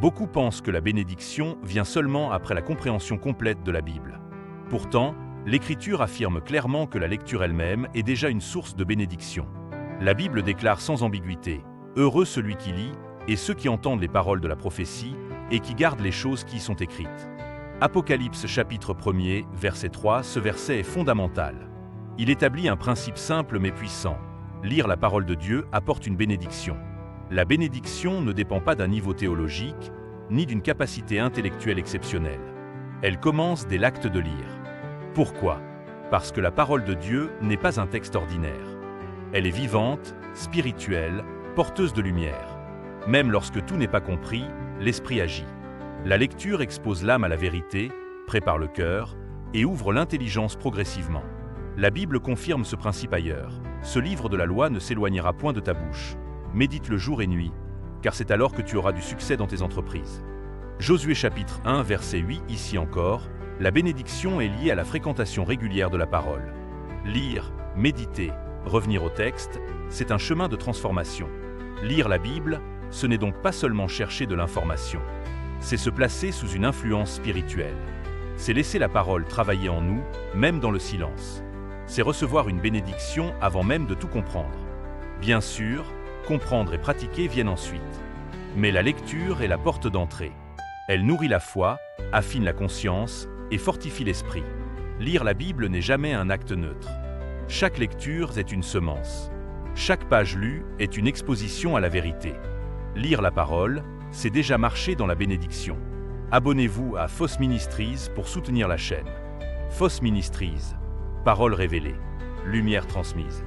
Beaucoup pensent que la bénédiction vient seulement après la compréhension complète de la Bible. Pourtant, l'Écriture affirme clairement que la lecture elle-même est déjà une source de bénédiction. La Bible déclare sans ambiguïté « Heureux celui qui lit et ceux qui entendent les paroles de la prophétie et qui gardent les choses qui y sont écrites. » Apocalypse chapitre 1er, verset 3, ce verset est fondamental. Il établit un principe simple mais puissant. Lire la parole de Dieu apporte une bénédiction. La bénédiction ne dépend pas d'un niveau théologique, ni d'une capacité intellectuelle exceptionnelle. Elle commence dès l'acte de lire. Pourquoi? Parce que la parole de Dieu n'est pas un texte ordinaire. Elle est vivante, spirituelle, porteuse de lumière. Même lorsque tout n'est pas compris, l'esprit agit. La lecture expose l'âme à la vérité, prépare le cœur et ouvre l'intelligence progressivement. La Bible confirme ce principe ailleurs. Ce livre de la loi ne s'éloignera point de ta bouche. Médite-le jour et nuit, car c'est alors que tu auras du succès dans tes entreprises. Josué chapitre 1 verset 8. Ici encore, la bénédiction est liée à la fréquentation régulière de la parole. Lire, méditer, revenir au texte, c'est un chemin de transformation. Lire la Bible, ce n'est donc pas seulement chercher de l'information. C'est se placer sous une influence spirituelle. C'est laisser la parole travailler en nous, même dans le silence. C'est recevoir une bénédiction avant même de tout comprendre. Bien sûr, comprendre et pratiquer viennent ensuite. Mais la lecture est la porte d'entrée. Elle nourrit la foi, affine la conscience et fortifie l'esprit. Lire la Bible n'est jamais un acte neutre. Chaque lecture est une semence. Chaque page lue est une exposition à la vérité. Lire la parole, c'est déjà marcher dans la bénédiction. Abonnez-vous à FOSS Ministries pour soutenir la chaîne. FOSS Ministries, parole révélée, lumière transmise.